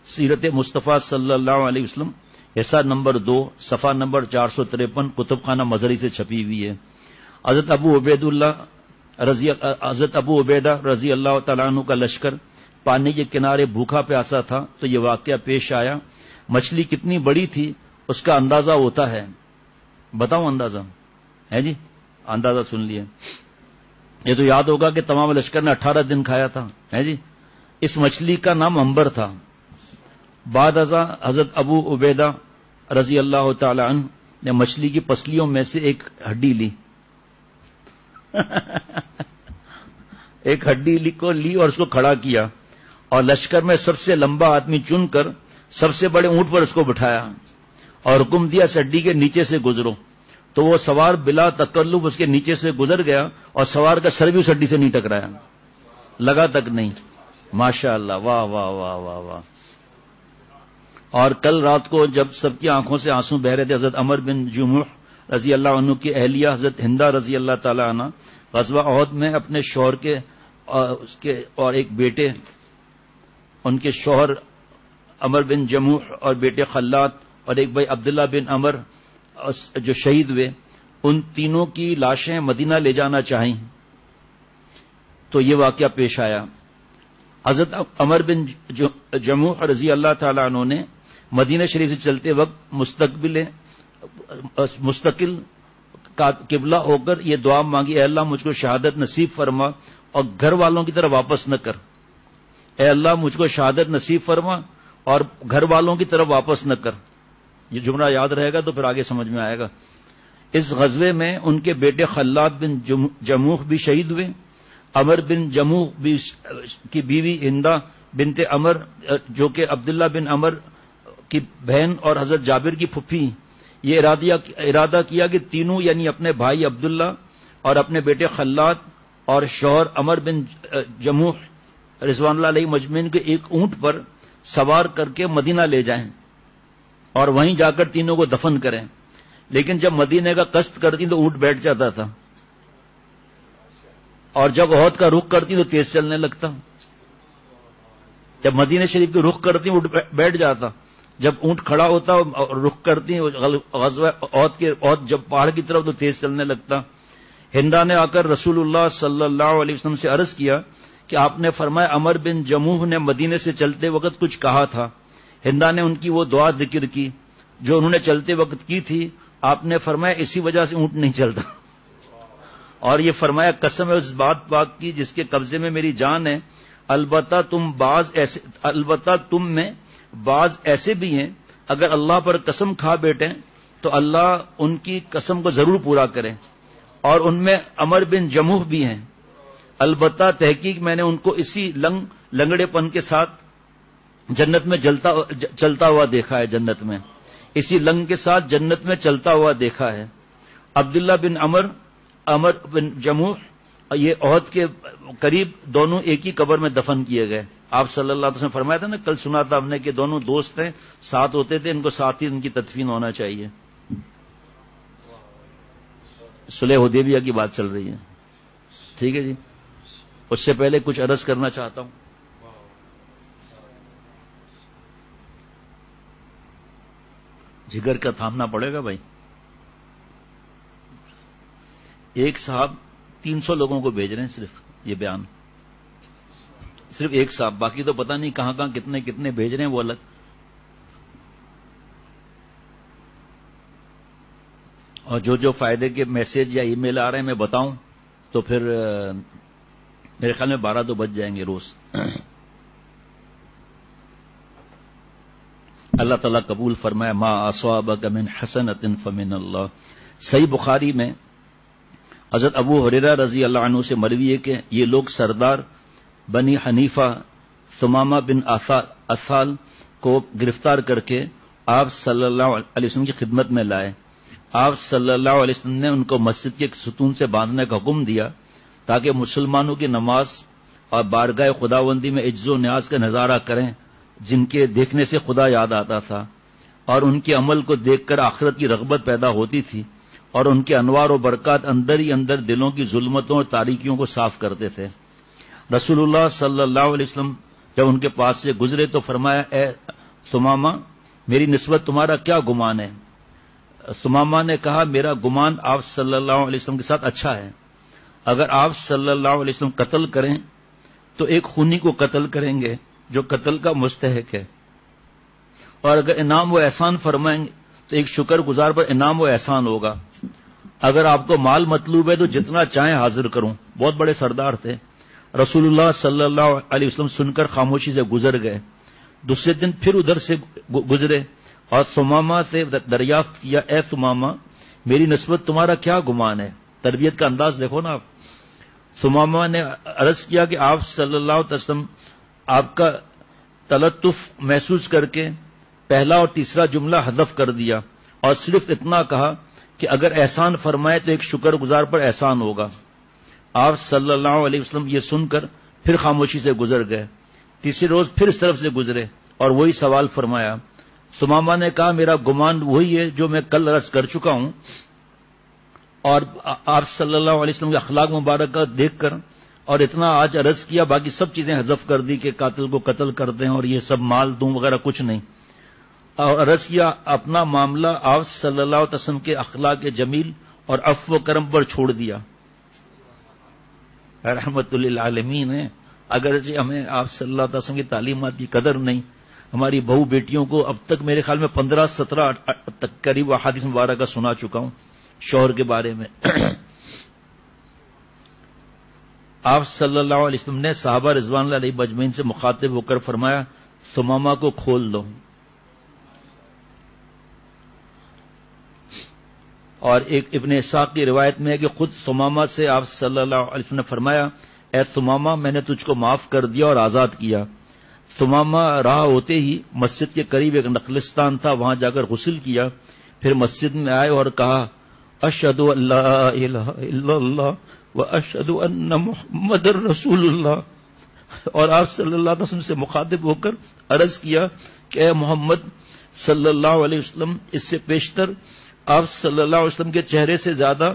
سیرت مصطفیٰ صلی اللہ علیہ وسلم حصہ نمبر 2 صفحہ نمبر 453 کتب خانہ مظہری سے چھپی ہوئی ہے۔ حضرت ابو عبیدہ رضی اللہ تعالیٰ عنہ کا لشکر پانی کے کنارے بھوکا پیاسا تھا تو یہ واقعہ پیش آیا۔ مچھلی کتنی بڑی تھی اس کا اندازہ ہوتا ہے، بتاؤں اندازہ ہے جی؟ اندازہ سن لیے، یہ تو یاد ہوگا کہ تمام لشکر نے 18 دن کھایا تھا، ہے جی؟ اس مچھلی کا نام عنبر تھا۔ بعد ازاں حضرت ابو عبیدہ رضی اللہ تعالی عنہ نے مچھلی کی پسلیوں میں سے ایک ہڈی لی ایک ہڈی کو لی اور اس کو کھڑا کیا اور لشکر میں سب سے لمبا آدمی چن کر سب سے بڑے اونٹ پر اس کو بٹھایا اور حکم دیا اس ہڈی کے نیچے سے گزرو، تو وہ سوار بلا تکلف اس کے نیچے سے گزر گیا اور سوار کا سر بھی اس ہڈی سے نہیں ٹکرایا، لگا تک نہیں۔ ماشاء اللہ، واہ واہ واہ واہ واہ۔ اور کل رات کو جب سب کی آنکھوں سے آنسو بہ رہے تھے، حضرت عمر بن جموح رضی اللہ عنہ کی اہلیہ حضرت ہندہ رضی اللہ تعالی عنہ غزوہ احد میں اپنے شوہر کے اور ایک بیٹے، ان کے شوہر عمر بن جموح اور بیٹے خلاد اور ایک بھائی عبداللہ بن عمر جو شہید ہوئے، ان تینوں کی لاشیں مدینہ لے جانا چاہیں تو یہ واقعہ پیش آیا۔ حضرت عمر بن جموح رضی اللہ تعالی عنہ نے مدینہ شریف سے چلتے وقت مستقل قبلہ ہو کر یہ دعا مانگی، اے اللہ مجھ کو شہادت نصیب فرما اور گھر والوں کی طرف واپس نہ کر، اے اللہ مجھ کو شہادت نصیب فرما اور گھر والوں کی طرف واپس نہ کر۔ یہ جملہ یاد رہے گا تو پھر آگے سمجھ میں آئے گا۔ اس غزوے میں ان کے بیٹے خلاد بن جموح بھی شہید ہوئے۔ عمر بن جموح کی بیوی ہندہ بنت عمر جو کہ عبداللہ بن عمر کی بہن اور حضرت جابر کی پھپھی، یہ ارادہ کیا کہ تینوں یعنی اپنے بھائی عبداللہ اور اپنے بیٹے خلاد اور شوہر عمر بن جموح رضوان اللہ علیہ مجمعین کے ایک اونٹ پر سوار کر کے مدینہ لے جائیں اور وہیں جا کر تینوں کو دفن کریں۔ لیکن جب مدینہ کا قصد کرتی تو اونٹ بیٹھ جاتا تھا اور جب احد کا رخ کرتی تو تیز چلنے لگتا، جب مدینہ شریف کے رخ کرتی اونٹ بیٹھ جاتا، جب اونٹ کھڑا ہوتا اور رخ کرتی غزوہ احد جب پہاڑ کی طرف تو تیز چلنے لگتا۔ ہندا نے آ کر رسول اللہ صلی اللہ علیہ وسلم سے عرض کیا کہ آپ نے فرمایا عمر بن جموح نے مدینے سے چلتے وقت کچھ کہا تھا۔ ہندا نے ان کی وہ دعا ذکر کی جو انہوں نے چلتے وقت کی تھی۔ آپ نے فرمایا اسی وجہ سے اونٹ نہیں چلتا، اور یہ فرمایا قسم ہے اس بات پاک کی جس کے قبضے میں میری جان ہے، البتہ تم میں بعض ایسے بھی ہیں اگر اللہ پر قسم کھا بیٹھیں تو اللہ ان کی قسم کو ضرور پورا کرے، اور ان میں عمر بن جموح بھی ہیں، البتہ تحقیق میں نے ان کو اسی لنگڑے پن کے ساتھ جنت میں چلتا ہوا دیکھا ہے، جنت میں اسی لنگ کے ساتھ جنت میں چلتا ہوا دیکھا ہے۔ عبداللہ بن عمر بن جموح یہ احد کے قریب دونوں ایک ہی قبر میں دفن کیے گئے۔ آپ صلی اللہ علیہ وسلم فرمایا تھا نا، کل سنا تھا ہم نے کہ دونوں دوست ہیں، ساتھ ہوتے تھے، ان کو ساتھ ہی ان کی تدفین ہونا چاہیے۔ صلح حدیبیہ کی بات چل رہی ہے، ٹھیک ہے جی۔ اس سے پہلے کچھ عرض کرنا چاہتا ہوں۔ جگر کا تھامنا پڑے گا بھائی۔ ایک صاحب 300 لوگوں کو بھیج رہے ہیں صرف یہ بیان، صرف ایک صاحب، باقی تو پتہ نہیں کہاں کہاں کتنے بھیج رہے ہیں وہ الگ۔ اور جو فائدے کے میسج یا ای میل آ رہے ہیں میں بتاؤں تو پھر میرے خیال میں 12 تو بج جائیں گے روز۔ اللہ تعالیٰ قبول فرمائے۔ ما اصابک من حسنۃ فمن اللہ۔ صحیح بخاری میں حضرت ابو ہریرہ رضی اللہ عنہ سے مروی ہے کہ یہ لوگ سردار بنی حنیفہ ثمامہ بن اثال کو گرفتار کر کے آپ صلی اللہ علیہ وسلم کی خدمت میں لائے۔ آپ صلی اللہ علیہ وسلم نے ان کو مسجد کے ستون سے باندھنے کا حکم دیا تاکہ مسلمانوں کی نماز اور بارگاہ خداوندی میں عجز و نیاز کا نظارہ کریں، جن کے دیکھنے سے خدا یاد آتا تھا اور ان کے عمل کو دیکھ کر آخرت کی رغبت پیدا ہوتی تھی، اور ان کے انوار و برکات اندر ہی اندر دلوں کی ظلمتوں اور تاریکیوں کو صاف کرتے تھے۔ رسول اللہ صلی اللہ علیہ وسلم جب ان کے پاس سے گزرے تو فرمایا اے ثمامہ میری نسبت تمہارا کیا گمان ہے؟ ثمامہ نے کہا میرا گمان آپ صلی اللہ علیہ وسلم کے ساتھ اچھا ہے، اگر آپ صلی اللہ علیہ وسلم قتل کریں تو ایک خونی کو قتل کریں گے جو قتل کا مستحق ہے، اور اگر انعام و احسان فرمائیں گے تو ایک شکر گزار پر انعام و احسان ہوگا، اگر آپ کو مال مطلوب ہے تو جتنا چاہیں حاضر کروں۔ بہت بڑے سردار تھے۔ رسول اللہ صلی اللہ علیہ وسلم سن کر خاموشی سے گزر گئے۔ دوسرے دن پھر ادھر سے گزرے اور ثمامہ سے دریافت کیا اے ثمامہ میری نسبت تمہارا کیا گمان ہے؟ تربیت کا انداز دیکھو نا آپ۔ ثمامہ نے عرض کیا کہ آپ صلی اللہ علیہ وسلم آپ کا تلطف محسوس کر کے پہلا اور تیسرا جملہ حذف کر دیا اور صرف اتنا کہا کہ اگر احسان فرمائے تو ایک شکر گزار پر احسان ہوگا۔ آپ صلی اللہ علیہ وسلم یہ سن کر پھر خاموشی سے گزر گئے۔ تیسرے روز پھر اس طرف سے گزرے اور وہی سوال فرمایا۔ ثمامہ نے کہا میرا گمان وہی ہے جو میں کل عرض کر چکا ہوں، اور آپ صلی اللہ علیہ وسلم کے اخلاق مبارکہ دیکھ کر اور اتنا آج عرض کیا، باقی سب چیزیں حذف کر دی کہ قاتل کو قتل کر دیں اور یہ سب مال دوں وغیرہ کچھ نہیں، اور عرض کیا اپنا معاملہ آپ صلی اللہ علیہ وسلم کے اخلاق جمیل اور عفو و کرم پر چھوڑ دیا۔ رحمت للعالمین ہے۔ اگرچہ ہمیں آپ صلی اللہ علیہ وسلم کی تعلیمات کی قدر نہیں، ہماری بہو بیٹیوں کو اب تک میرے خیال میں 15-17 تک قریب احادیث مبارکہ سنا چکا ہوں شوہر کے بارے میں۔ آپ صلی اللہ علیہ وسلم نے صحابہ رضوان اللہ علیہ مجمعین سے مخاطب ہو کر فرمایا ثمامہ کو کھول دو، اور ایک ابن اسحاق کی روایت میں ہے کہ خود ثمامہ سے آپ صلی اللہ علیہ وسلم نے فرمایا اے ثمامہ میں نے تجھ کو معاف کر دیا اور آزاد کیا۔ ثمامہ راہ ہوتے ہی مسجد کے قریب ایک نخلستان تھا، وہاں جا کر غسل کیا، پھر مسجد میں آئے اور کہا اشہد ان لا الہ الا اللہ و اشہد ان محمد رسول اللہ، اور آپ صلی اللہ علیہ وسلم سے مخاطب ہو کر عرض کیا کہ اے محمد صلی اللہ علیہ وسلم اس سے پیشتر آپ صلی اللہ علیہ وسلم کے چہرے سے زیادہ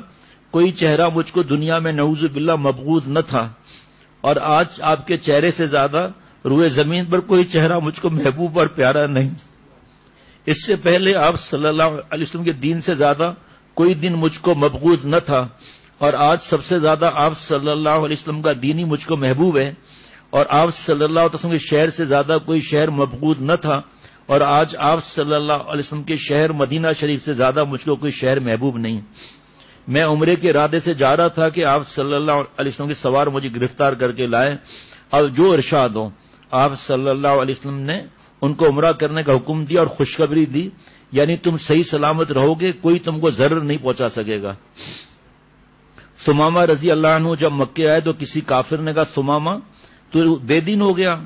کوئی چہرہ مجھ کو دنیا میں نعوذ باللہ مبغوض نہ تھا، اور آج آپ کے چہرے سے زیادہ روئے زمین پر کوئی چہرہ مجھ کو محبوب اور پیارا نہیں۔ اس سے پہلے آپ صلی اللہ علیہ وسلم کے دین سے زیادہ کوئی دین مجھ کو مبغوض نہ تھا، اور آج سب سے زیادہ آپ صلی اللہ علیہ وسلم کا دین ہی مجھ کو محبوب ہے، اور آپ صلی اللہ علیہ وسلم کے شہر سے زیادہ کوئی شہر مبغوض نہ تھا، اور آج آپ صلی اللہ علیہ وسلم کے شہر مدینہ شریف سے زیادہ مجھ کو کوئی شہر محبوب نہیں۔ میں عمرے کے ارادے سے جا رہا تھا کہ آپ صلی اللہ علیہ وسلم کے سوار مجھے گرفتار کر کے لائے، اب جو ارشاد ہو۔ آپ صلی اللہ علیہ وسلم نے ان کو عمرہ کرنے کا حکم دیا اور خوشخبری دی، یعنی تم صحیح سلامت رہو گے، کوئی تم کو ضرر نہیں پہنچا سکے گا۔ ثمامہ رضی اللہ عنہ جب مکے آئے تو کسی کافر نے کہا ثمامہ تو بے دین ہو گیا؟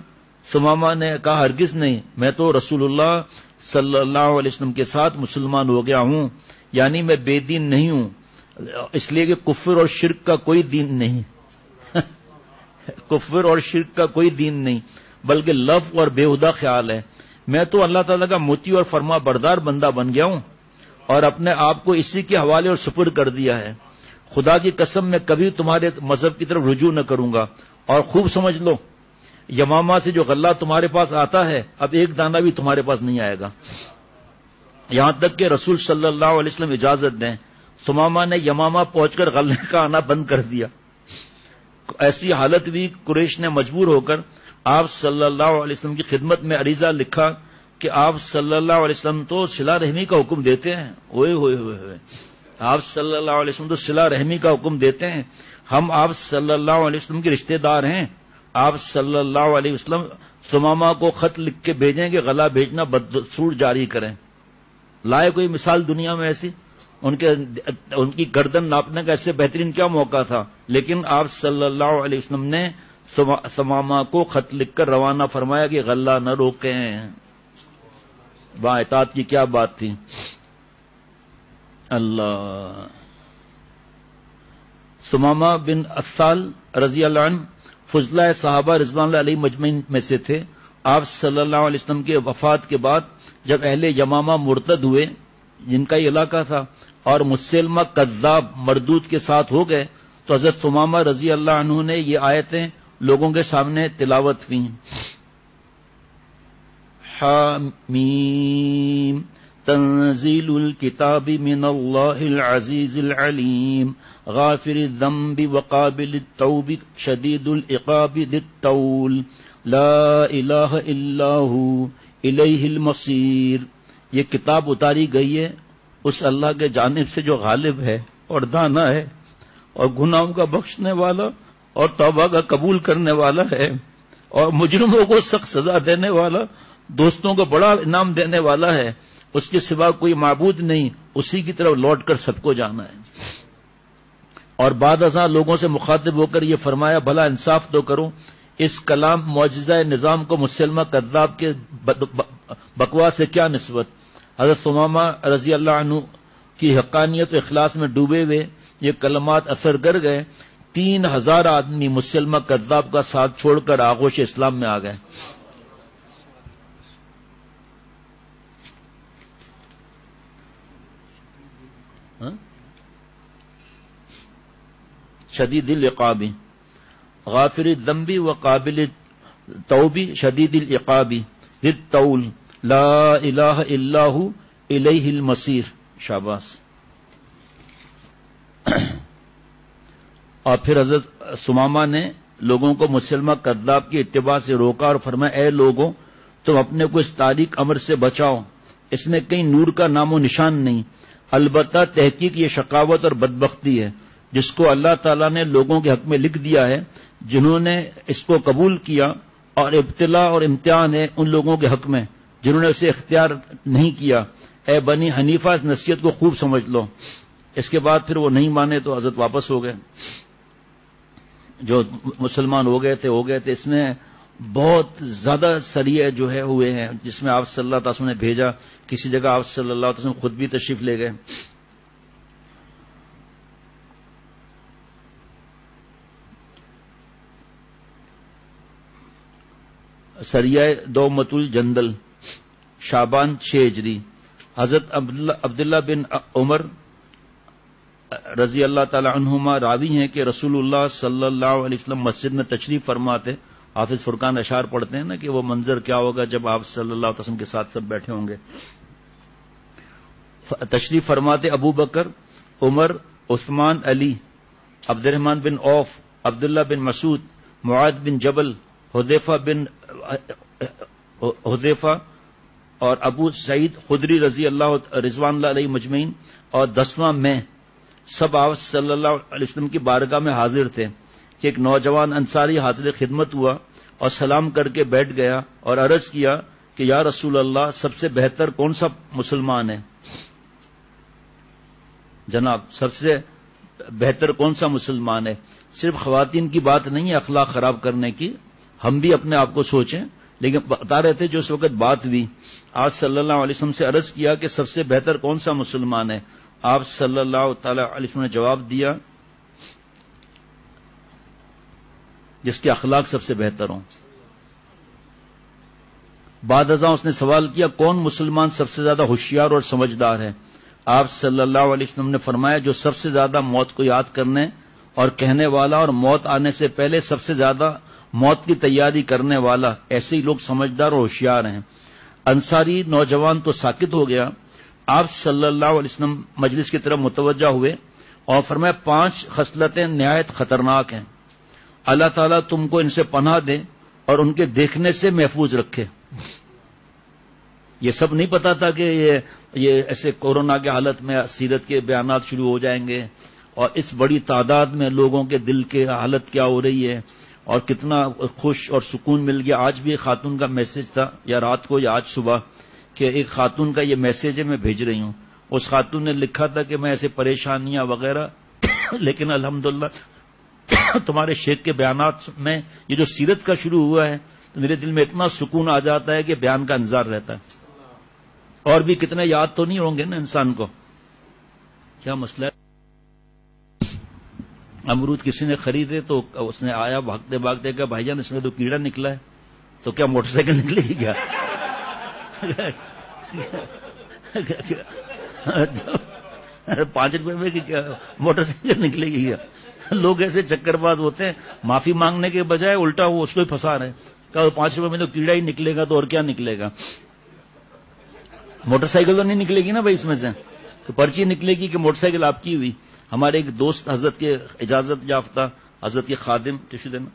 ثمامہ نے کہا ہرگز نہیں، میں تو رسول اللہ صلی اللہ علیہ وسلم کے ساتھ مسلمان ہو گیا ہوں، یعنی میں بے دین نہیں ہوں، اس لیے کہ کفر اور شرک کا کوئی دین نہیں کفر اور شرک کا کوئی دین نہیں، بلکہ لف اور بےہودہ خیال ہے۔ میں تو اللہ تعالیٰ کا مطیع اور فرما بردار بندہ بن گیا ہوں اور اپنے آپ کو اسی کے حوالے اور سپرد کر دیا ہے۔ خدا کی قسم میں کبھی تمہارے مذہب کی طرف رجوع نہ کروں گا، اور خوب سمجھ لو یمامہ سے جو غلہ تمہارے پاس آتا ہے اب ایک دانہ بھی تمہارے پاس نہیں آئے گا، یہاں تک کہ رسول صلی اللہ علیہ وسلم اجازت دیں۔ ثمامہ نے یمامہ پہنچ کر غلے کا آنا بند کر دیا۔ ایسی حالت بھی قریش نے مجبور ہو کر آپ صلی اللہ علیہ وسلم کی خدمت میں عریضہ لکھا کہ آپ صلی اللہ علیہ وسلم تو صلہ رحمی کا حکم دیتے ہیں، ہوئے ہوئے ہوئے ہوئے آپ صلی اللہ علیہ وسلم تو صلہ رحمی کا حکم دیتے ہیں، ہم آپ صلی اللہ علیہ وسلم کے رشتہ دار ہیں۔ آپ صلی اللہ علیہ وسلم ثمامہ کو خط لکھ کے بھیجیں کہ غلہ بھیجنا بدستور جاری کریں۔ لائے کوئی مثال دنیا میں ایسی؟ ان کی گردن ناپنے کا اس سے بہترین کیا موقع تھا؟ لیکن آپ صلی اللہ علیہ وسلم نے ثمامہ کو خط لکھ کر روانہ فرمایا کہ غلہ نہ روکیں۔ با اطاعت کی کیا بات تھی! اللہ۔ ثمامہ بن اسال رضی اللہ عنہ فضلہ صحابہ رضوان اللہ علیہ مجمعین میں سے تھے۔ آپ صلی اللہ علیہ وسلم کے وفات کے بعد جب اہل یمامہ مرتد ہوئے، جن کا یہ علاقہ تھا، اور مسلمہ کذاب مردود کے ساتھ ہو گئے، تو حضرت ثمامہ رضی اللہ عنہ نے یہ آیتیں لوگوں کے سامنے تلاوت کی۔ حامیم تنزیل الکتاب من اللہ العزیز العلیم غافر الذنب وقابل التوب شدید العقاب ذی الطول لا الہ الا ہو الیہ المصیر. یہ کتاب اتاری گئی ہے اس اللہ کے جانب سے جو غالب ہے اور دانا ہے اور گناہوں کا بخشنے والا اور توبہ کا قبول کرنے والا ہے اور مجرموں کو سخت سزا دینے والا، دوستوں کو بڑا انعام دینے والا ہے. اس کے سوا کوئی معبود نہیں، اسی کی طرف لوٹ کر سب کو جانا ہے. اور بعد ازاں لوگوں سے مخاطب ہو کر یہ فرمایا بھلا انصاف تو کرو. اس کلام معجزہ نظام کو مسلمہ کذاب کے بکواس سے کیا نسبت؟ حضرت ثمامہ رضی اللہ عنہ کی حقانیت و اخلاص میں ڈوبے ہوئے یہ کلمات اثر کر گئے. 3000 آدمی مسلمہ کذاب کا ساتھ چھوڑ کر آغوش اسلام میں آ گئے. شدید العقاب غافر الذنب وقابل التوب شدید العقاب ذی الطول لا الہ الا ہو الیہ المصیر. شاباش. اور پھر حضرت ثمامہ نے لوگوں کو مسلمہ کذاب کی اتباع سے روکا اور فرمایا اے لوگوں تم اپنے کو اس تاریک امر سے بچاؤ، اس میں کہیں نور کا نام و نشان نہیں، البتہ تحقیق یہ شقاوت اور بدبختی ہے جس کو اللہ تعالیٰ نے لوگوں کے حق میں لکھ دیا ہے جنہوں نے اس کو قبول کیا، اور ابتلا اور امتحان ہے ان لوگوں کے حق میں جنہوں نے اسے اختیار نہیں کیا. اے بنی حنیفہ اس نصیحت کو خوب سمجھ لو. اس کے بعد پھر وہ نہیں مانے تو حضرت واپس ہو گئے. جو مسلمان ہو گئے تھے. اس میں بہت زیادہ سریے جو ہے ہوئے ہیں جس میں آپ صلی اللہ علیہ وسلم نے بھیجا. کسی جگہ آپ صلی اللہ علیہ وسلم خود بھی تشریف لے گئے. سریہ دومۃ الجندل شعبان 6 ہجری. حضرت عبداللہ بن عمر رضی اللہ تعالی عنہما راوی ہیں کہ رسول اللہ صلی اللہ علیہ وسلم مسجد میں تشریف فرماتے. حافظ فرقان اشعار پڑھتے ہیں نا کہ وہ منظر کیا ہوگا جب آپ صلی اللہ علیہ وسلم کے ساتھ سب بیٹھے ہوں گے. تشریف فرماتے ابو بکر، عمر، عثمان، علی، عبد الرحمن بن عوف، عبداللہ بن مسعود، معاذ بن جبل، حذیفہ اور ابو سعید خدری رضوان اللہ علیہ مجمعین. اور 10واں میں سب آپ صلی اللہ علیہ وسلم کی بارگاہ میں حاضر تھے کہ ایک نوجوان انصاری حاضر خدمت ہوا اور سلام کر کے بیٹھ گیا اور عرض کیا کہ یا رسول اللہ سب سے بہتر کون سا مسلمان ہے؟ جناب سب سے بہتر کون سا مسلمان ہے؟ صرف خواتین کی بات نہیں ہے اخلاق خراب کرنے کی، ہم بھی اپنے آپ کو سوچیں. لیکن بتا رہے تھے جو اس وقت بات ہوئی آج صلی اللہ علیہ وسلم سے عرض کیا کہ سب سے بہتر کون سا مسلمان ہے؟ آپ صلی اللہ تعالی علیہ وسلم نے جواب دیا جس کے اخلاق سب سے بہتر ہوں. بعد ازاں اس نے سوال کیا کون مسلمان سب سے زیادہ ہوشیار اور سمجھدار ہے؟ آپ صلی اللہ علیہ وسلم نے فرمایا جو سب سے زیادہ موت کو یاد کرنے اور کہنے والا اور موت آنے سے پہلے سب سے زیادہ موت کی تیاری کرنے والا، ایسے ہی لوگ سمجھدار اور ہوشیار ہیں. انصاری نوجوان تو ساکت ہو گیا. آپ صلی اللہ علیہ وسلم مجلس کی طرف متوجہ ہوئے اور فرمایا 5 خصلتیں نہایت خطرناک ہیں، اللہ تعالیٰ تم کو ان سے پناہ دے اور ان کے دیکھنے سے محفوظ رکھے. یہ سب نہیں پتا تھا کہ یہ ایسے کورونا کے حالت میں سیرت کے بیانات شروع ہو جائیں گے اور اس بڑی تعداد میں لوگوں کے دل کے حالت کیا ہو رہی ہے اور کتنا خوش اور سکون مل گیا. آج بھی ایک خاتون کا میسج تھا یا رات کو یا آج صبح کہ ایک خاتون کا یہ میسج ہے میں بھیج رہی ہوں. اس خاتون نے لکھا تھا کہ میں ایسے پریشانیاں وغیرہ لیکن الحمدللہ تمہارے شیخ کے بیانات میں یہ جو سیرت کا شروع ہوا ہے تو میرے دل میں اتنا سکون آ جاتا ہے کہ بیان کا انتظار رہتا ہے. اور بھی کتنے یاد تو نہیں ہوں گے نا انسان کو. کیا مسئلہ ہے؟ امرود کسی نے خریدے تو اس نے آیا بھاگتے بھاگتے کہا بھائی جان اس میں تو کیڑا نکلا ہے. تو کیا موٹر سائیکل نکلے گی کیا؟ 5 روپے میں کیا موٹر سائیکل نکلے گی کیا؟ لوگ ایسے چکر باز ہوتے ہیں، معافی مانگنے کے بجائے الٹا وہ اس کو ہی پھنسا رہے ہیں کہ 5 روپے میں تو کیڑا ہی نکلے گا تو اور کیا نکلے گا؟ موٹر سائیکل تو نہیں نکلے گی نا بھائی اس میں سے، تو پرچی نکلے گی کہ موٹر سائیکل آپ کی ہوئی. ہمارے ایک دوست حضرت کے اجازت یافتہ حضرت کے خادم، ٹشو دینا،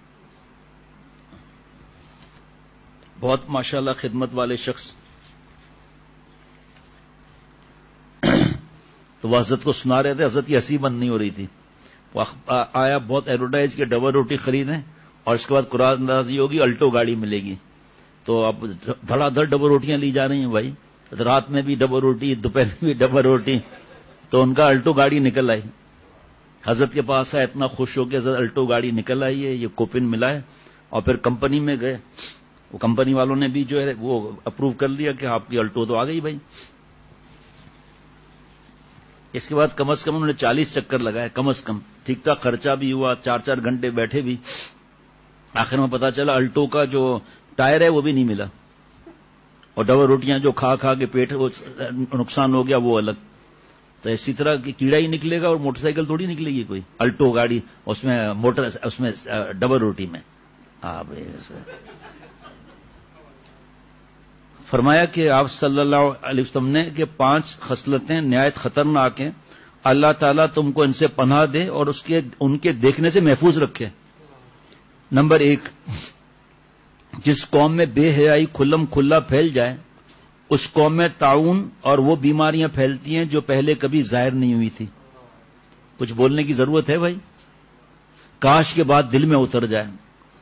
بہت ماشاءاللہ خدمت والے شخص، تو وہ حضرت کو سنا رہے تھے، حضرت کی ہنسی بند نہیں ہو رہی تھی. وہ آیا بہت ایڈورٹائز کے ڈبل روٹی خریدیں اور اس کے بعد قرآن اندازی ہوگی، الٹو گاڑی ملے گی. تو اب دھڑا دھڑ ڈبل روٹیاں لی جا رہی ہیں بھائی، رات میں بھی ڈبل روٹی، دوپہر میں بھی ڈبل روٹی. تو ان کا الٹو گاڑی نکل آئی، حضرت کے پاس آیا، اتنا خوش ہو کے حضرت الٹو گاڑی نکل آئی ہے، یہ کوپن ملا ہے. اور پھر کمپنی میں گئے، وہ کمپنی والوں نے بھی جو ہے وہ اپروو کر لیا کہ آپ کی الٹو تو آ گئی بھائی. اس کے بعد کم از کم انہوں نے 40 چکر لگائے، کم از کم ٹھیک ٹھاک خرچہ بھی ہوا، 4 گھنٹے بیٹھے بھی. آخر میں پتا چلا الٹو کا جو ٹائر ہے وہ بھی نہیں ملا، اور ڈبل روٹیاں جو کھا کھا کے پیٹ وہ نقصان ہو گیا وہ الگ. تو اسی طرح کیڑا ہی نکلے گا اور موٹر سائیکل تھوڑی نکلے گی کوئی الٹو گاڑی اس میں ڈبل روٹی میں. فرمایا کہ آپ صلی اللہ علیہ وسلم نے کہ 5 خصلتیں نہایت خطرناک ہیں، اللہ تعالیٰ تم کو ان سے پناہ دے اور ان کے دیکھنے سے محفوظ رکھے. نمبر 1، جس قوم میں بے حیائی کھلم کھلا پھیل جائے اس قوم میں طاعون اور وہ بیماریاں پھیلتی ہیں جو پہلے کبھی ظاہر نہیں ہوئی تھی. کچھ بولنے کی ضرورت ہے بھائی؟ کاش کے بعد دل میں اتر جائے.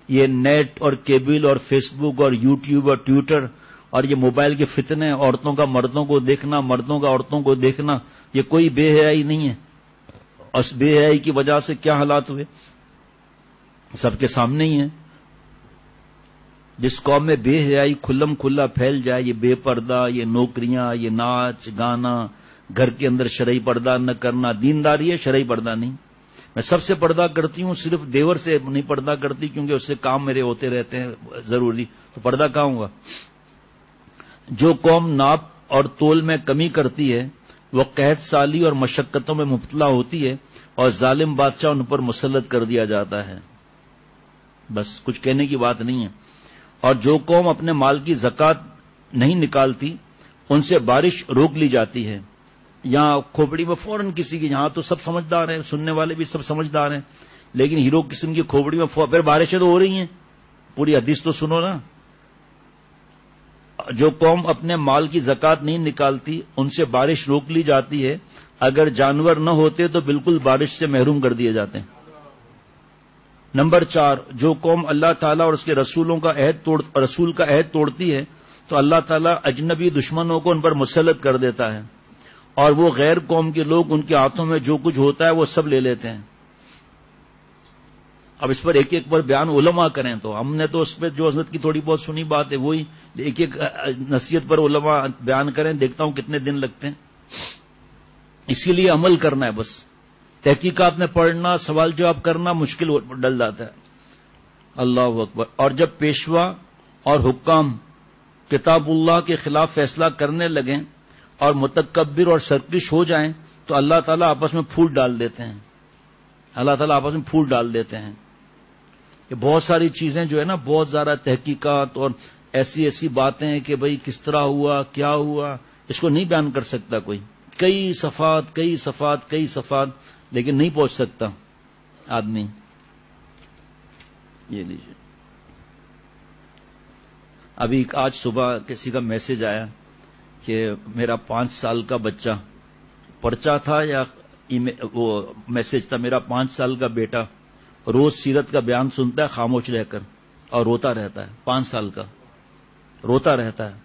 یہ نیٹ اور کیبل اور فیس بک اور یوٹیوب اور ٹویٹر اور یہ موبائل کے فتنے، عورتوں کا مردوں کو دیکھنا، مردوں کا عورتوں کو دیکھنا، یہ کوئی بے حیائی نہیں ہے. اور اس بے حیائی کی وجہ سے کیا حالات ہوئے سب کے سامنے ہی ہیں. جس قوم میں بے حیائی کھلم کھلا پھیل جائے، یہ بے پردہ، یہ نوکریاں، یہ ناچ گانا، گھر کے اندر شرعی پردہ نہ کرنا، دینداری ہے شرعی پردہ نہیں. میں سب سے پردہ کرتی ہوں، صرف دیور سے نہیں پردہ کرتی کیونکہ اس سے کام میرے ہوتے رہتے ہیں ضروری، تو پردہ کہاں ہوگا. جو قوم ناپ اور تول میں کمی کرتی ہے وہ قحط سالی اور مشقتوں میں مبتلا ہوتی ہے اور ظالم بادشاہ ان پر مسلط کر دیا جاتا ہے. بس کچھ کہنے کی بات نہیں ہے. اور جو قوم اپنے مال کی زکوٰۃ نہیں نکالتی ان سے بارش روک لی جاتی ہے. یہاں کھوپڑی میں فوراً کسی کی، یہاں تو سب سمجھدار ہیں، سننے والے بھی سب سمجھدار ہیں، لیکن ہیرو قسم کی کھوپڑی میں پھر بارشیں تو ہو رہی ہیں. پوری حدیث تو سنو نا. جو قوم اپنے مال کی زکوٰۃ نہیں نکالتی ان سے بارش روک لی جاتی ہے، اگر جانور نہ ہوتے تو بالکل بارش سے محروم کر دیے جاتے ہیں. نمبر 4، جو قوم اللہ تعالیٰ اور اس کے رسول کا عہد توڑتی ہے تو اللہ تعالیٰ اجنبی دشمنوں کو ان پر مسلط کر دیتا ہے اور وہ غیر قوم کے لوگ ان کے ہاتھوں میں جو کچھ ہوتا ہے وہ سب لے لیتے ہیں. اب اس پر ایک ایک پر بیان علماء کریں تو ہم نے تو اس پہ جو حضرت کی تھوڑی بہت سنی بات ہے وہی ایک ایک نصیحت پر علماء بیان کریں، دیکھتا ہوں کتنے دن لگتے ہیں. اسی لیے عمل کرنا ہے، بس تحقیقات میں پڑھنا، سوال جواب کرنا مشکل ڈل جاتا ہے. اللہ اکبر. اور جب پیشوا اور حکام کتاب اللہ کے خلاف فیصلہ کرنے لگیں اور متکبر اور سرکش ہو جائیں تو اللہ تعالیٰ آپس میں پھوٹ ڈال دیتے ہیں. اللہ تعالیٰ آپس میں پھوٹ ڈال دیتے ہیں. یہ بہت ساری چیزیں جو ہے نا، بہت زیادہ تحقیقات اور ایسی باتیں ہیں کہ بھئی کس طرح ہوا، کیا ہوا، اس کو نہیں بیان کر سکتا کوئی. کئی صفحات لیکن نہیں پہنچ سکتا آدمی. یہ لیجیے، ابھی آج صبح کسی کا میسج آیا کہ میرا 5 سال کا بچہ، پرچہ تھا یا وہ میسج تھا، میرا 5 سال کا بیٹا روز سیرت کا بیان سنتا ہے خاموش رہ کر اور روتا رہتا ہے. 5 سال کا روتا رہتا ہے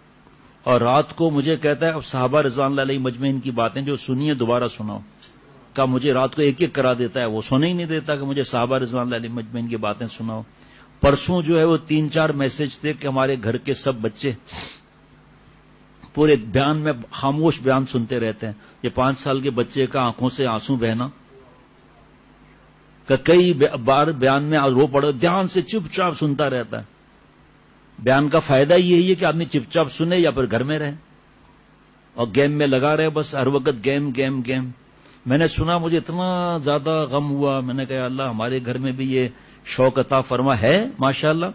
اور رات کو مجھے کہتا ہے اب صحابہ رضوان اللہ علیہ مجمعین کی باتیں جو سنی ہے دوبارہ سناؤ. کا مجھے رات کو ایک ایک کرا دیتا ہے، وہ سونے ہی نہیں دیتا کہ مجھے صحابہ رضوان اللہ علیہ مجمعین کی باتیں سناؤ. پرسوں جو ہے وہ 3-4 میسج تھے کہ ہمارے گھر کے سب بچے پورے بیان میں خاموش بیان سنتے رہتے ہیں. یہ 5 سال کے بچے کا آنکھوں سے آنسو بہنا، کہ کئی بار بیان میں رو پڑو، دھیان سے چپ چاپ سنتا رہتا ہے. بیان کا فائدہ یہی ہے کہ آدمی چپ چاپ سنے یا پھر گھر میں رہے اور گیم میں لگا رہے، بس ہر وقت گیم. میں نے سنا مجھے اتنا زیادہ غم ہوا. میں نے کہا اللہ ہمارے گھر میں بھی یہ شوق عطا فرما ہے ماشاءاللہ.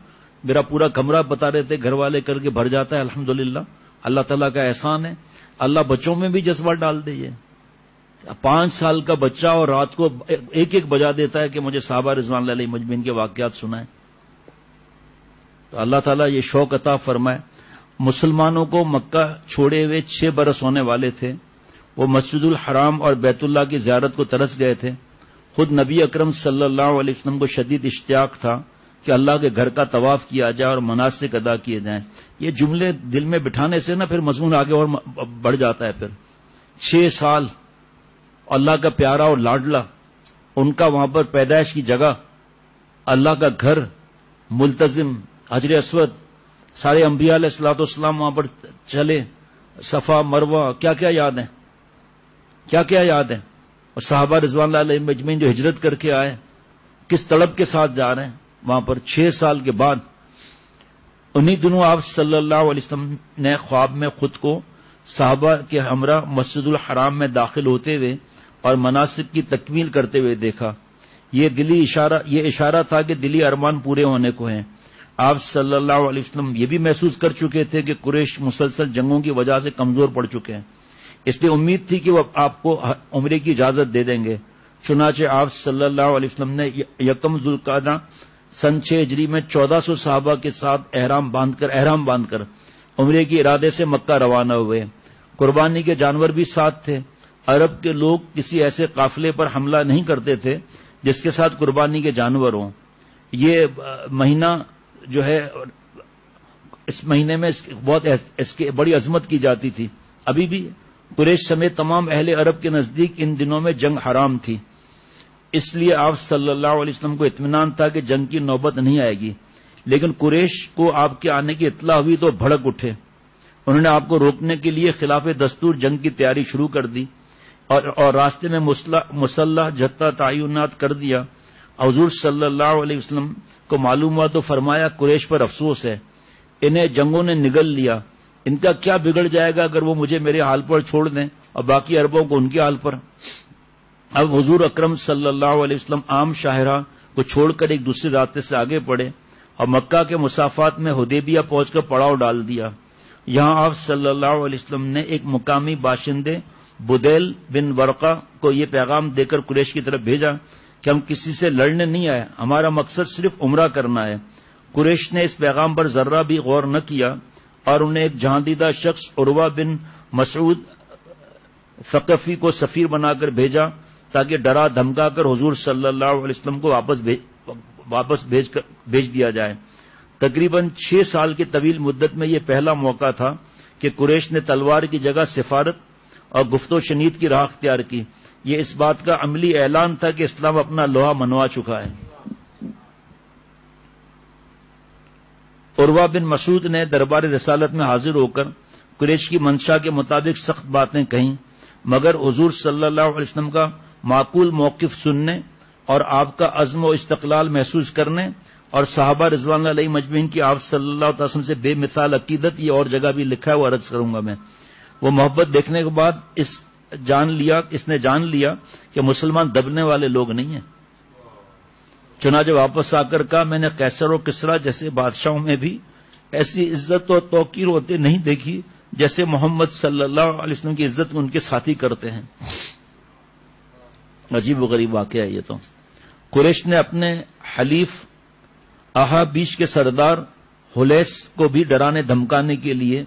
میرا پورا کمرہ بتا رہے تھے گھر والے کر کے بھر جاتا ہے الحمدللہ. اللہ تعالیٰ کا احسان ہے. اللہ بچوں میں بھی جذبہ ڈال دے. یہ 5 سال کا بچہ اور رات کو ایک بجا دیتا ہے کہ مجھے صحابہ رضوان اللہ علیہ مجمعین کے واقعات سنائیں. تو اللہ تعالیٰ یہ شوق عطا فرمائے. مسلمانوں کو مکہ چھوڑے ہوئے 6 برس ہونے والے تھے. وہ مسجد الحرام اور بیت اللہ کی زیارت کو ترس گئے تھے. خود نبی اکرم صلی اللہ علیہ وسلم کو شدید اشتیاق تھا کہ اللہ کے گھر کا طواف کیا جائے اور مناسک ادا کیے جائیں. یہ جملے دل میں بٹھانے سے نا پھر مضمون آگے اور بڑھ جاتا ہے. پھر 6 سال اللہ کا پیارا اور لاڈلا، ان کا وہاں پر پیدائش کی جگہ، اللہ کا گھر، ملتزم، حجر اسود، سارے انبیاء علیہ الصلوۃ والسلام وہاں پر چلے، صفا مروہ، کیا کیا یاد ہیں، کیا کیا یاد ہے. اور صحابہ رضوان اللہ علیہ مجمعین جو ہجرت کر کے آئے کس تڑپ کے ساتھ جا رہے ہیں وہاں پر 6 سال کے بعد. انہی دنوں آپ صلی اللہ علیہ وسلم نے خواب میں خود کو صحابہ کے ہمراہ مسجد الحرام میں داخل ہوتے ہوئے اور مناسک کی تکمیل کرتے ہوئے دیکھا. یہ اشارہ تھا کہ دلی ارمان پورے ہونے کو ہیں. آپ صلی اللہ علیہ وسلم یہ بھی محسوس کر چکے تھے کہ قریش مسلسل جنگوں کی وجہ سے کمزور پڑ چکے ہیں. اس لیے امید تھی کہ وہ آپ کو عمرے کی اجازت دے دیں گے. چنانچہ آپ صلی اللہ علیہ وسلم نے یکم ذوالقعدہ سن 6 ہجری میں 1400 صحابہ کے ساتھ احرام باندھ کر عمرے کے ارادے سے مکہ روانہ ہوئے. قربانی کے جانور بھی ساتھ تھے. عرب کے لوگ کسی ایسے قافلے پر حملہ نہیں کرتے تھے جس کے ساتھ قربانی کے جانور ہوں. یہ مہینہ جو ہے اس مہینے میں اس کی بڑی عظمت کی جاتی تھی. ابھی بھی قریش سمیت تمام اہل عرب کے نزدیک ان دنوں میں جنگ حرام تھی. اس لیے آپ صلی اللہ علیہ وسلم کو اطمینان تھا کہ جنگ کی نوبت نہیں آئے گی. لیکن قریش کو آپ کے آنے کی اطلاع ہوئی تو بھڑک اٹھے. انہوں نے آپ کو روکنے کے لیے خلاف دستور جنگ کی تیاری شروع کر دی اور راستے میں مسلح جتھا تعینات کر دیا. حضور صلی اللہ علیہ وسلم کو معلوم ہوا تو فرمایا قریش پر افسوس ہے، انہیں جنگوں نے نگل لیا. ان کا کیا بگڑ جائے گا اگر وہ مجھے میرے حال پر چھوڑ دیں اور باقی عربوں کو ان کے حال پر. اب حضور اکرم صلی اللہ علیہ وسلم عام شاہراہ کو چھوڑ کر ایک دوسرے راستے سے آگے بڑھے اور مکہ کے مسافات میں حدیبیہ پہنچ کر پڑاؤ ڈال دیا. یہاں آپ صلی اللہ علیہ وسلم نے ایک مقامی باشندے بدیل بن ورقہ کو یہ پیغام دے کر قریش کی طرف بھیجا کہ ہم کسی سے لڑنے نہیں آئے، ہمارا مقصد صرف عمرہ کرنا ہے. قریش نے اس پیغام پر ذرہ بھی غور نہ کیا اور انہیں ایک جہاندیدہ شخص عروہ بن مسعود ثقفی کو سفیر بنا کر بھیجا تاکہ ڈرا دھمکا کر حضور صلی اللہ علیہ وسلم کو واپس بھیج دیا جائے. تقریباً 6 سال کی طویل مدت میں یہ پہلا موقع تھا کہ قریش نے تلوار کی جگہ سفارت اور گفت و شنید کی راہ اختیار کی. یہ اس بات کا عملی اعلان تھا کہ اسلام اپنا لوہا منوا چکا ہے. عروہ بن مسعود نے دربار رسالت میں حاضر ہو کر قریش کی منشا کے مطابق سخت باتیں کہیں، مگر حضور صلی اللہ علیہ وسلم کا معقول موقف سننے اور آپ کا عزم و استقلال محسوس کرنے اور صحابہ رضوان اللہ علیہ مجمعین کی آپ صلی اللہ علیہ وسلم سے بے مثال عقیدت، یہ اور جگہ بھی لکھا ہے وہ عرض کروں گا میں. وہ محبت دیکھنے کے بعد اس نے جان لیا کہ مسلمان دبنے والے لوگ نہیں ہیں. چنانچہ واپس آ کر کہا میں نے قیصر و کسریٰ جیسے بادشاہوں میں بھی ایسی عزت و توقیر ہوتے نہیں دیکھی جیسے محمد صلی اللہ علیہ وسلم کی عزت ان کے ساتھی کرتے ہیں. عجیب و غریب واقعہ ہے یہ تو. قریش نے اپنے حلیف احابیش کے سردار حلیس کو بھی ڈرانے دھمکانے کے لیے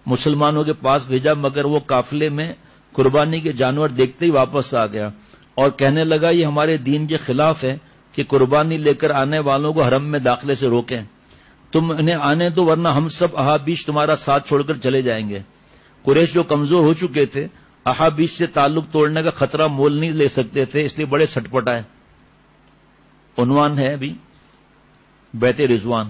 مسلمانوں کے پاس بھیجا، مگر وہ قافلے میں قربانی کے جانور دیکھتے ہی واپس آ گیا اور کہنے لگا یہ ہمارے دین کے خلاف ہے کہ قربانی لے کر آنے والوں کو حرم میں داخلے سے روکیں. تم انہیں آنے دو ورنہ ہم سب احابیش تمہارا ساتھ چھوڑ کر چلے جائیں گے. قریش جو کمزور ہو چکے تھے احابیش سے تعلق توڑنے کا خطرہ مول نہیں لے سکتے تھے، اس لیے بڑے سٹپٹائے. عنوان ہے ابھی بیت رضوان.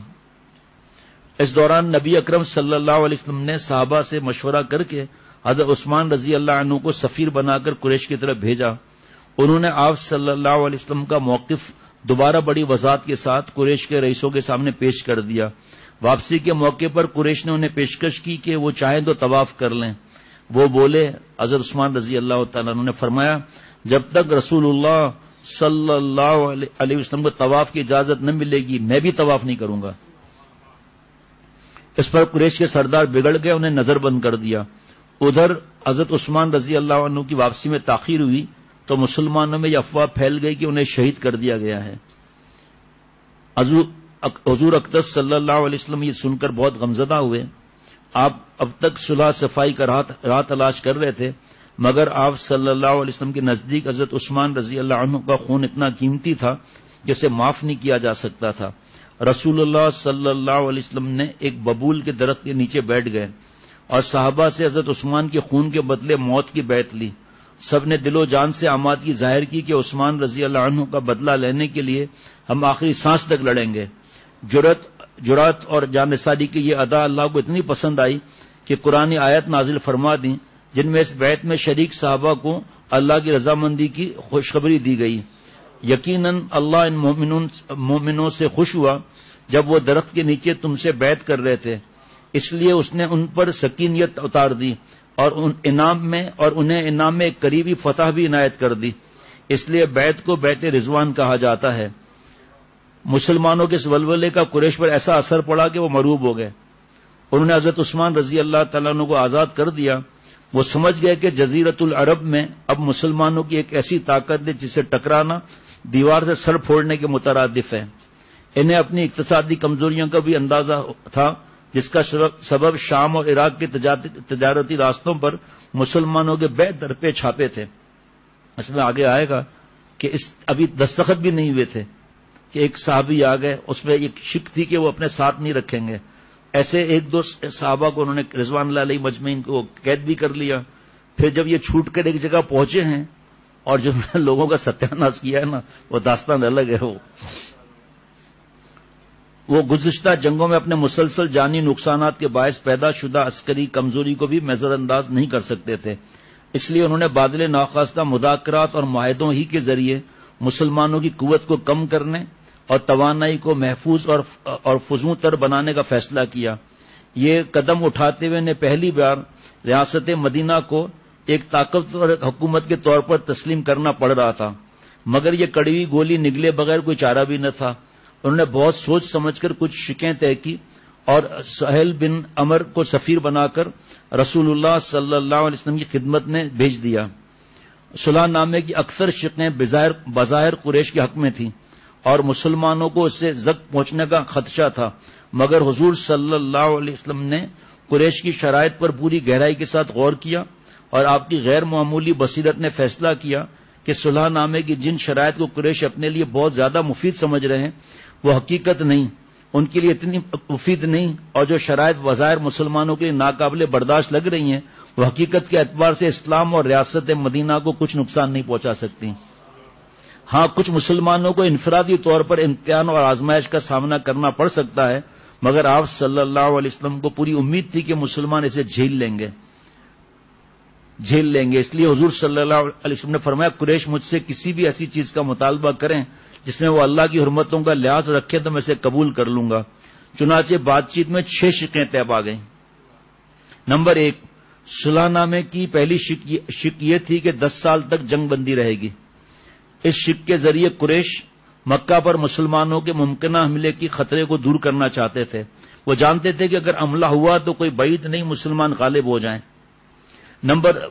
اس دوران نبی اکرم صلی اللہ علیہ وسلم نے صحابہ سے مشورہ کر کے حضرت عثمان رضی اللہ عنہ کو سفیر بنا کر قریش کی طرف بھیجا. انہوں نے آپ صلی اللہ علیہ وسلم کا موقف دوبارہ بڑی وضاحت کے ساتھ قریش کے رئیسوں کے سامنے پیش کر دیا. واپسی کے موقع پر قریش نے انہیں پیشکش کی کہ وہ چاہیں تو طواف کر لیں. وہ بولے، حضرت عثمان رضی اللہ تعالیٰ عنہ نے فرمایا جب تک رسول اللہ صلی اللہ علیہ وسلم کو طواف کی اجازت نہ ملے گی میں بھی طواف نہیں کروں گا۔ اس پر قریش کے سردار بگڑ گئے، انہیں نظر بند کر دیا۔ ادھر حضرت عثمان رضی اللہ عنہ کی واپسی میں تاخیر ہوئی تو مسلمانوں میں یہ افواہ پھیل گئی کہ انہیں شہید کر دیا گیا ہے۔ حضور اقدس صلی اللہ علیہ وسلم یہ سن کر بہت غمزدہ ہوئے۔ آپ اب تک صلح صفائی کا راہ تلاش کر رہے تھے، مگر آپ صلی اللہ علیہ وسلم کے نزدیک حضرت عثمان رضی اللہ عنہ کا خون اتنا قیمتی تھا کہ اسے معاف نہیں کیا جا سکتا تھا۔ رسول اللہ صلی اللہ علیہ وسلم نے ایک ببول کے درخت کے نیچے بیٹھ گئے اور صحابہ سے حضرت عثمان کے خون کے بدلے موت کی بیعت لی۔ سب نے دل و جان سے آمادگی ظاہر کی کہ عثمان رضی اللہ عنہ کا بدلہ لینے کے لیے ہم آخری سانس تک لڑیں گے۔ جرات اور جانثاری کی یہ ادا اللہ کو اتنی پسند آئی کہ قرآن آیت نازل فرما دی جن میں اس بیعت میں شریک صحابہ کو اللہ کی رضامندی کی خوشخبری دی گئی۔ یقیناً اللہ ان مومنوں سے خوش ہوا جب وہ درخت کے نیچے تم سے بیعت کر رہے تھے، اس لیے اس نے ان پر سکینیت اتار دی اور انہیں انعام میں ایک قریبی فتح بھی عنایت کر دی۔ اس لیے بیعت کو بیعت رضوان کہا جاتا ہے۔ مسلمانوں کے اس ولولے کا قریش پر ایسا اثر پڑا کہ وہ مروب ہو گئے۔ انہوں نے حضرت عثمان رضی اللہ تعالیٰ عنہ کو آزاد کر دیا۔ وہ سمجھ گئے کہ جزیرت العرب میں اب مسلمانوں کی ایک ایسی طاقت ہے جسے ٹکرانا دیوار سے سر پھوڑنے کے مترادف ہے۔ انہیں اپنی اقتصادی کمزوریوں کا بھی اندازہ تھا، جس کا سبب شام اور عراق کے تجارتی راستوں پر مسلمانوں کے بے درپے چھاپے تھے۔ اس میں آگے آئے گا کہ ابھی دستخط بھی نہیں ہوئے تھے کہ ایک صحابی آ گئے، اس میں ایک شک تھی کہ وہ اپنے ساتھ نہیں رکھیں گے۔ ایسے ایک دو صحابہ کو انہوں نے رضوان اللہ علیہ مجمعین کو قید بھی کر لیا۔ پھر جب یہ چھوٹ کر ایک جگہ پہنچے ہیں اور جو لوگوں کا ستیاناش کیا ہے نا، وہ داستان الگ ہے۔ وہ گزشتہ جنگوں میں اپنے مسلسل جانی نقصانات کے باعث پیدا شدہ عسکری کمزوری کو بھی نظر انداز نہیں کر سکتے تھے، اس لیے انہوں نے بادل ناخواستہ مذاکرات اور معاہدوں ہی کے ذریعے مسلمانوں کی قوت کو کم کرنے اور توانائی کو محفوظ اور فزوں تر بنانے کا فیصلہ کیا۔ یہ قدم اٹھاتے ہوئے نے پہلی بار ریاست مدینہ کو ایک طاقتور حکومت کے طور پر تسلیم کرنا پڑ رہا تھا، مگر یہ کڑوی گولی نگلے بغیر کوئی چارہ بھی نہ تھا۔ انہوں نے بہت سوچ سمجھ کر کچھ شکیں طے کی اور سہیل بن عمر کو سفیر بنا کر رسول اللہ صلی اللہ علیہ وسلم کی خدمت میں بھیج دیا۔ صلح نامے کی اکثر شکیں بظاہر قریش کے حق میں تھیں اور مسلمانوں کو اس سے زک پہنچنے کا خدشہ تھا، مگر حضور صلی اللہ علیہ وسلم نے قریش کی شرائط پر پوری گہرائی کے ساتھ غور کیا اور آپ کی غیر معمولی بصیرت نے فیصلہ کیا کہ صلح نامے کی جن شرائط کو قریش اپنے لیے بہت زیادہ مفید سمجھ رہے ہیں وہ حقیقت نہیں، ان کے لیے اتنی مفید نہیں، اور جو شرائط بظاہر مسلمانوں کے لیے ناقابل برداشت لگ رہی ہیں وہ حقیقت کے اعتبار سے اسلام اور ریاست مدینہ کو کچھ نقصان نہیں پہنچا سکتی۔ ہاں، کچھ مسلمانوں کو انفرادی طور پر امتحان اور آزمائش کا سامنا کرنا پڑ سکتا ہے، مگر آپ صلی اللہ علیہ وسلم کو پوری امید تھی کہ مسلمان اسے جھیل لیں گے۔ اس لیے حضور صلی اللہ علیہ وسلم نے فرمایا، قریش مجھ سے کسی بھی ایسی چیز کا مطالبہ کریں جس میں وہ اللہ کی حرمتوں کا لحاظ رکھے تو میں اسے قبول کر لوں گا۔ چنانچہ بات چیت میں 6 شکیں طے پا گئیں۔ نمبر 1، صلح نامے کی پہلی شک یہ تھی کہ 10 سال تک جنگ بندی رہے گی۔ اس شک کے ذریعے قریش مکہ پر مسلمانوں کے ممکنہ حملے کی خطرے کو دور کرنا چاہتے تھے۔ وہ جانتے تھے کہ اگر حملہ ہوا تو کوئی بعید نہیں مسلمان غالب ہو جائیں۔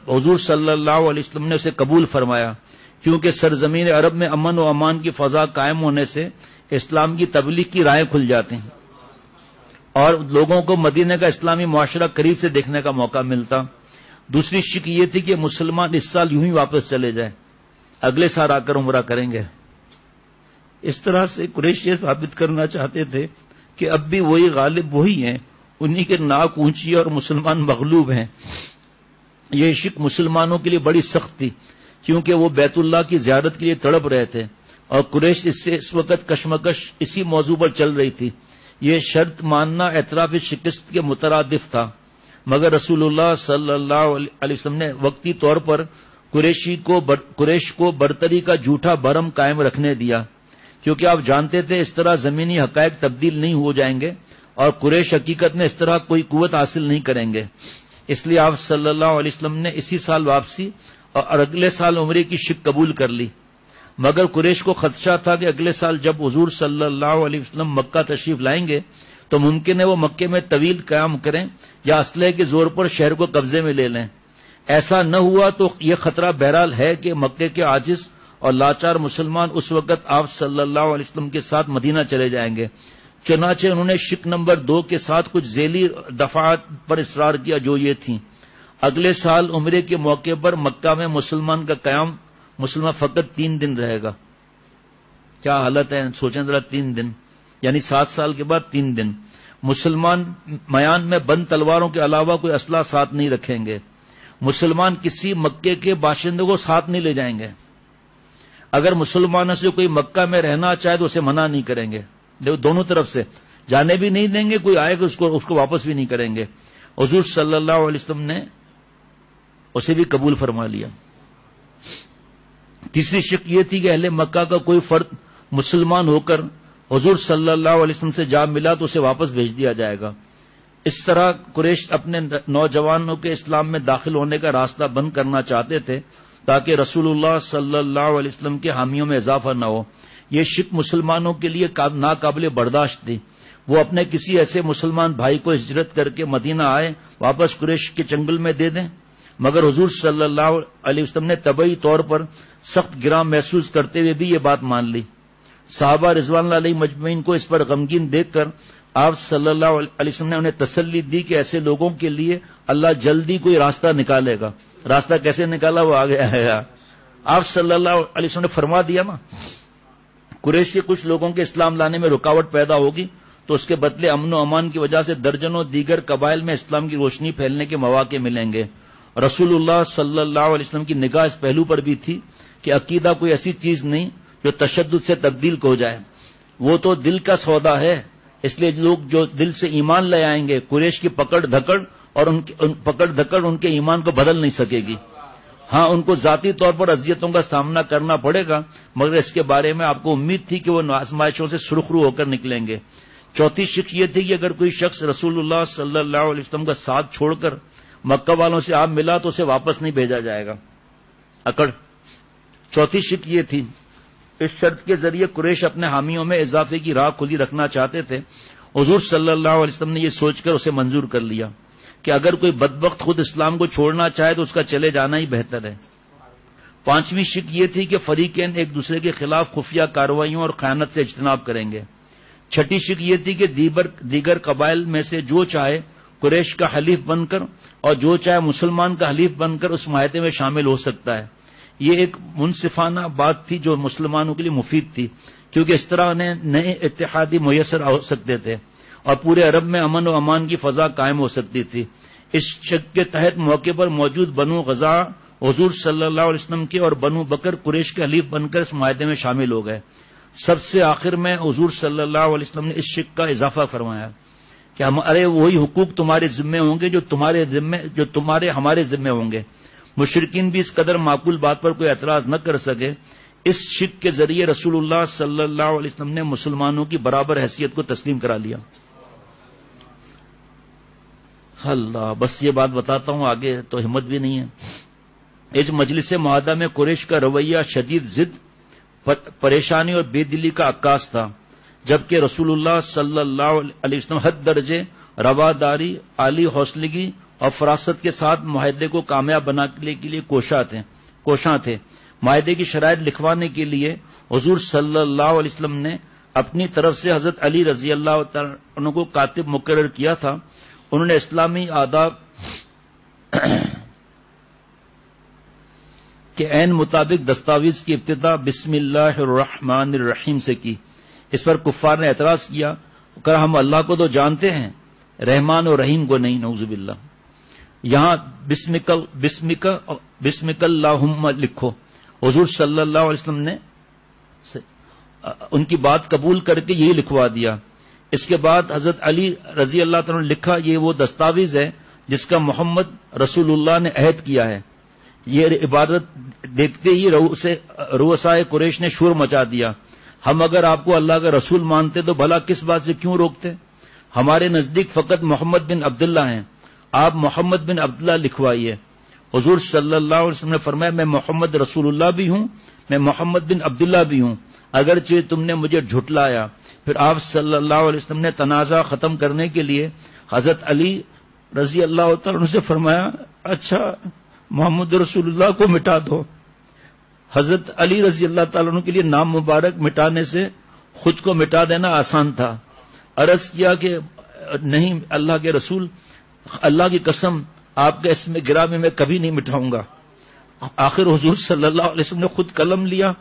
حضور صلی اللہ علیہ وسلم نے اسے قبول فرمایا، کیونکہ سرزمین عرب میں امن و امان کی فضا قائم ہونے سے اسلام کی تبلیغ کی راہیں کھل جاتی ہیں اور لوگوں کو مدینہ کا اسلامی معاشرہ قریب سے دیکھنے کا موقع ملتا۔ دوسری شک یہ تھی کہ مسلمان اس سال یوں ہی واپس چلے جائیں، اگلے سال آ کر عمرہ کریں گے۔ اس طرح سے قریش یہ ثابت کرنا چاہتے تھے کہ اب بھی وہی غالب وہی ہیں، انہی کے ناک اونچی اور مسلمان مغلوب ہیں۔ یہ شک مسلمانوں کے لیے بڑی سخت تھی، کیونکہ وہ بیت اللہ کی زیارت کے لیے تڑپ رہے تھے اور قریش اس سے اس وقت کشمکش اسی موضوع پر چل رہی تھی۔ یہ شرط ماننا اعتراف شکست کے مترادف تھا، مگر رسول اللہ صلی اللہ علیہ وسلم نے وقتی طور پر قریش کو برتری کا جھوٹا برہم قائم رکھنے دیا، کیونکہ آپ جانتے تھے اس طرح زمینی حقائق تبدیل نہیں ہو جائیں گے اور قریش حقیقت میں اس طرح کوئی قوت حاصل نہیں کریں گے۔ اس لیے آپ صلی اللہ علیہ وسلم نے اسی سال واپسی اور اگلے سال عمرے کی شک قبول کر لی، مگر قریش کو خدشہ تھا کہ اگلے سال جب حضور صلی اللہ علیہ وسلم مکہ تشریف لائیں گے تو ممکن ہے وہ مکے میں طویل قیام کریں یا اسلحے کے زور پر شہر کو قبضے میں لے لیں۔ ایسا نہ ہوا تو یہ خطرہ بہرحال ہے کہ مکے کے عاجز اور لاچار مسلمان اس وقت آپ صلی اللہ علیہ وسلم کے ساتھ مدینہ چلے جائیں گے۔ چنانچہ انہوں نے شک نمبر 2 کے ساتھ کچھ ذیلی دفعات پر اصرار کیا، جو یہ تھیں: اگلے سال عمرے کے موقع پر مکہ میں مسلمان کا قیام مسلمان فقط 3 دن رہے گا۔ کیا حالت ہے، سوچیں ذرا، 3 دن یعنی 7 سال کے بعد 3 دن مسلمان میان میں بند تلواروں کے علاوہ کوئی اسلحہ ساتھ نہیں رکھیں گے۔ مسلمان کسی مکے کے باشندے کو ساتھ نہیں لے جائیں گے۔ اگر مسلمانوں سے کوئی مکہ میں رہنا چاہے تو اسے منع نہیں کریں گے، دونوں طرف سے جانے بھی نہیں دیں گے، کوئی آئے گا اس کو واپس بھی نہیں کریں گے۔ حضور صلی اللہ علیہ وسلم نے اسے بھی قبول فرما لیا۔ تیسری شک یہ تھی کہ اہل مکہ کا کوئی فرد مسلمان ہو کر حضور صلی اللہ علیہ وسلم سے جا ملا تو اسے واپس بھیج دیا جائے گا۔ اس طرح قریش اپنے نوجوانوں کے اسلام میں داخل ہونے کا راستہ بند کرنا چاہتے تھے تاکہ رسول اللہ صلی اللہ علیہ وسلم کے حامیوں میں اضافہ نہ ہو۔ یہ شک مسلمانوں کے لیے ناقابل برداشت تھی۔ وہ اپنے کسی ایسے مسلمان بھائی کو ہجرت کر کے مدینہ آئے، واپس قریش کے چنگل میں دے دیں، مگر حضور صلی اللہ علیہ وسلم نے طبعی طور پر سخت گراں محسوس کرتے ہوئے بھی یہ بات مان لی۔ صحابہ رضوان اللہ علیہ مجمعین کو اس پر غمگین دیکھ کر آپ صلی اللہ علیہ وسلم نے انہیں تسلی دی کہ ایسے لوگوں کے لیے اللہ جلدی کوئی راستہ نکالے گا۔ راستہ کیسے نکالا وہ آگے آئے گا۔ آپ صلی اللہ علیہ وسلم نے فرما دیا نا، قریش کے کچھ لوگوں کے اسلام لانے میں رکاوٹ پیدا ہوگی تو اس کے بدلے امن و امان کی وجہ سے درجنوں دیگر قبائل میں اسلام کی روشنی پھیلنے کے مواقع ملیں گے۔ رسول اللہ صلی اللہ علیہ وسلم کی نگاہ اس پہلو پر بھی تھی کہ عقیدہ کوئی ایسی چیز نہیں جو تشدد سے تبدیل ہو جائے، وہ تو دل کا سودا ہے۔ اس لیے لوگ جو دل سے ایمان لے آئیں گے، قریش کی پکڑ دھکڑ ان کے ایمان کو بدل نہیں سکے گی۔ ہاں، ان کو ذاتی طور پر اذیتوں کا سامنا کرنا پڑے گا، مگر اس کے بارے میں آپ کو امید تھی کہ وہ آزمائشوں سے سرخرو ہو کر نکلیں گے۔ چوتھی شک یہ تھی کہ اگر کوئی شخص رسول اللہ صلی اللہ علیہ وسلم کا ساتھ چھوڑ کر مکہ والوں سے آپ ملا تو اسے واپس نہیں بھیجا جائے گا۔ چوتھی شک یہ تھی، اس شرط کے ذریعے قریش اپنے حامیوں میں اضافے کی راہ کھلی رکھنا چاہتے تھے۔ حضور صلی اللہ علیہ وسلم نے یہ سوچ کر اسے منظور کر لیا کہ اگر کوئی بدبخت خود اسلام کو چھوڑنا چاہے تو اس کا چلے جانا ہی بہتر ہے۔ پانچویں شک یہ تھی کہ فریقین ایک دوسرے کے خلاف خفیہ کارروائیوں اور خیانت سے اجتناب کریں گے۔ چھٹی شک یہ تھی کہ دیگر قبائل میں سے جو چاہے قریش کا حلیف بن کر اور جو چاہے مسلمان کا حلیف بن کر اس معاہدے میں شامل ہو سکتا ہے۔ یہ ایک منصفانہ بات تھی جو مسلمانوں کے لیے مفید تھی، کیونکہ اس طرح انہیں نئے اتحادی میسر ہو سکتے تھے اور پورے عرب میں امن و امان کی فضا قائم ہو سکتی تھی۔ اس شک کے تحت موقع پر موجود بنو غزا حضور صلی اللہ علیہ وسلم کے اور بنو بکر قریش کے حلیف بن کر اس معاہدے میں شامل ہو گئے۔ سب سے آخر میں حضور صلی اللہ علیہ وسلم نے اس شک کا اضافہ فرمایا کہ ہمارے وہی حقوق تمہارے ذمے ہوں گے جو تمہارے ہمارے ذمے ہوں گے۔ مشرکین بھی اس قدر معقول بات پر کوئی اعتراض نہ کر سکے۔ اس شک کے ذریعے رسول اللہ صلی اللہ علیہ وسلم نے مسلمانوں کی برابر حیثیت کو تسلیم کرا لیا۔ اللہ، بس یہ بات بتاتا ہوں، آگے تو ہمت بھی نہیں ہے۔ اس مجلس معاہدہ میں قریش کا رویہ شدید ضد، پریشانی اور بے دلی کا عکاس تھا، جبکہ رسول اللہ صلی اللہ علیہ وسلم حد درجے رواداری، عالی حوصلگی اور فراست کے ساتھ معاہدے کو کامیاب بنانے کے لیے کوشاں تھے۔ معاہدے کی شرائط لکھوانے کے لیے حضور صلی اللہ علیہ وسلم نے اپنی طرف سے حضرت علی رضی اللہ تعالیٰ عنہ کو کاتب مقرر کیا تھا۔ انہوں نے اسلامی آداب کے عین مطابق دستاویز کی ابتدا بسم اللہ الرحمن الرحیم سے کی۔ اس پر کفار نے اعتراض کیا کہ ہم اللہ کو تو جانتے ہیں، رحمان اور رحیم کو نہیں، نعوذ باللہ۔ یہاں بسمک اللہم لکھو۔ حضور صلی اللہ علیہ وسلم نے ان کی بات قبول کر کے یہی لکھوا دیا۔ اس کے بعد حضرت علی رضی اللہ تعالیٰ نے لکھا، یہ وہ دستاویز ہے جس کا محمد رسول اللہ نے عہد کیا ہے۔ یہ عبارت دیکھتے ہی رؤسائے قریش نے شور مچا دیا، ہم اگر آپ کو اللہ کا رسول مانتے تو بھلا کس بات سے کیوں روکتے؟ ہمارے نزدیک فقط محمد بن عبداللہ ہیں، آپ محمد بن عبداللہ لکھوائیے۔ حضور صلی اللہ علیہ وسلم نے فرمایا میں محمد رسول اللہ بھی ہوں، میں محمد بن عبداللہ بھی ہوں، اگرچہ تم نے مجھے جھٹلایا۔ پھر آپ صلی اللہ علیہ وسلم نے تنازع ختم کرنے کے لیے حضرت علی رضی اللہ تعالیٰ عنہ سے فرمایا اچھا محمد رسول اللہ کو مٹا دو۔ حضرت علی رضی اللہ تعالیٰ عنہ کے لیے نام مبارک مٹانے سے خود کو مٹا دینا آسان تھا۔ عرض کیا کہ نہیں اللہ کے رسول، اللہ کی قسم آپ کے اسم گرامی میں کبھی نہیں مٹاؤں گا۔ آخر حضور صلی اللہ علیہ وسلم نے خود قلم لیا،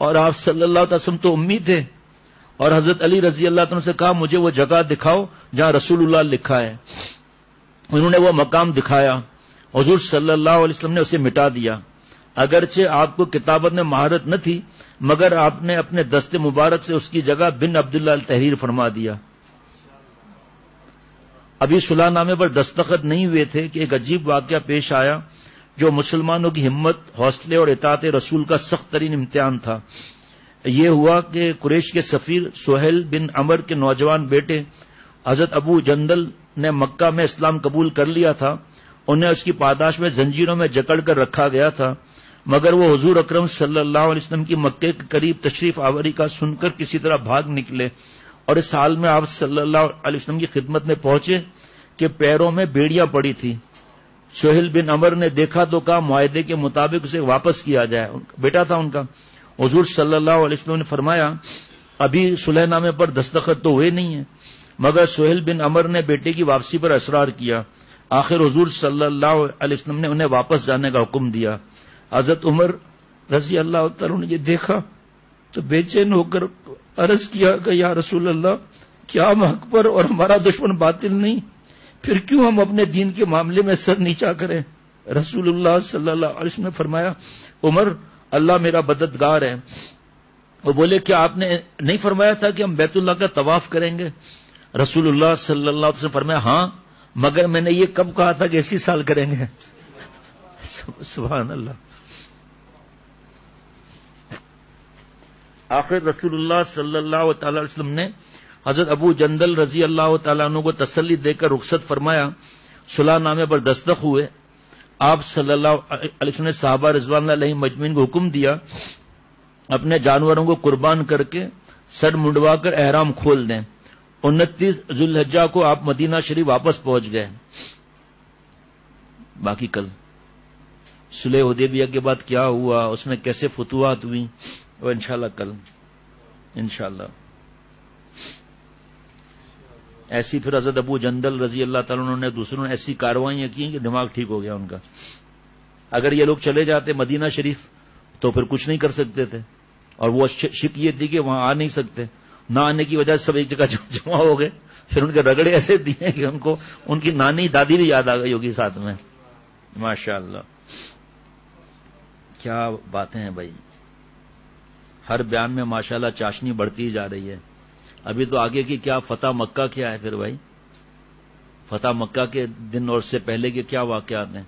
اور آپ صلی اللہ علیہ وسلم تو امی تھے، اور حضرت علی رضی اللہ عنہ سے کہا مجھے وہ جگہ دکھاؤ جہاں رسول اللہ لکھا ہے۔ انہوں نے وہ مقام دکھایا، حضور صلی اللہ علیہ وسلم نے اسے مٹا دیا۔ اگرچہ آپ کو کتابت میں مہارت نہ تھی، مگر آپ نے اپنے دست مبارک سے اس کی جگہ بن عبداللہ تحریر فرما دیا۔ ابھی صلح نامے پر دستخط نہیں ہوئے تھے کہ ایک عجیب واقعہ پیش آیا جو مسلمانوں کی ہمت، حوصلے اور اطاعت رسول کا سخت ترین امتحان تھا۔ یہ ہوا کہ قریش کے سفیر سہیل بن عمر کے نوجوان بیٹے حضرت ابو جندل نے مکہ میں اسلام قبول کر لیا تھا۔ انہیں اس کی پاداش میں زنجیروں میں جکڑ کر رکھا گیا تھا، مگر وہ حضور اکرم صلی اللہ علیہ وسلم کی مکے کے قریب تشریف آوری کا سن کر کسی طرح بھاگ نکلے، اور اس حال میں آپ صلی اللہ علیہ وسلم کی خدمت میں پہنچے کہ پیروں میں بیڑیاں پڑی تھی۔ سہیل بن عمر نے دیکھا تو کہا معاہدے کے مطابق اسے واپس کیا جائے، بیٹا تھا ان کا۔ حضور صلی اللہ علیہ وسلم نے فرمایا ابھی صلح نامے پر دستخط تو ہوئے نہیں ہیں، مگر سہیل بن عمر نے بیٹے کی واپسی پر اصرار کیا۔ آخر حضور صلی اللہ علیہ وسلم نے انہیں واپس جانے کا حکم دیا۔ حضرت عمر رضی اللہ تعالیٰ نے یہ دیکھا تو بے چین ہو کر عرض کیا کہ یا رسول اللہ، کیا ہم حق پر اور ہمارا دشمن باطل نہیں؟ پھر کیوں ہم اپنے دین کے معاملے میں سر نیچا کریں؟ رسول اللہ صلی اللہ علیہ وسلم نے فرمایا عمر اللہ میرا مددگار ہے۔ وہ بولے کیا آپ نے نہیں فرمایا تھا کہ ہم بیت اللہ کا طواف کریں گے؟ رسول اللہ صلی اللہ علیہ وسلم نے فرمایا ہاں، مگر میں نے یہ کب کہا تھا کہ اسی سال کریں گے؟ سبحان اللہ۔ آخر رسول اللہ صلی اللہ تعالی علیہ وسلم نے حضرت ابو جندل رضی اللہ تعالیٰ عنہ کو تسلی دے کر رخصت فرمایا۔ صلح نامے پر دستخط ہوئے۔ آپ صلی اللہ علیہ وسلم نے صحابہ رضوان اللہ علیہم مجمعین کو حکم دیا اپنے جانوروں کو قربان کر کے سر منڈوا کر احرام کھول دیں۔ 29 ذو الحجہ کو آپ مدینہ شریف واپس پہنچ گئے۔ باقی کل صلح حدیبیہ کے بعد کیا ہوا، اس میں کیسے فتوحات ہوئی، وہ انشاءاللہ کل انشاءاللہ۔ ایسی پھر حضرت ابو جندل رضی اللہ تعالیٰ عنہ نے دوسروں نے ایسی کارروائیاں کی کہ دماغ ٹھیک ہو گیا ان کا۔ اگر یہ لوگ چلے جاتے مدینہ شریف تو پھر کچھ نہیں کر سکتے تھے، اور وہ شک یہ تھی کہ وہاں آ نہیں سکتے، نہ آنے کی وجہ سے سب ایک جگہ جمع ہو گئے۔ پھر ان کے رگڑے ایسے دیے کہ ان کو ان کی نانی دادی بھی یاد آ گئی ہوگی ساتھ میں۔ ماشاء اللہ کیا باتیں ہیں بھائی، ہر بیان میں ماشاءاللہ چاشنی بڑھتی جا رہی ہے۔ ابھی تو آگے کی کیا فتح مکہ کیا ہے، پھر بھائی فتح مکہ کے دن اور اس سے پہلے کے کیا واقعات ہیں۔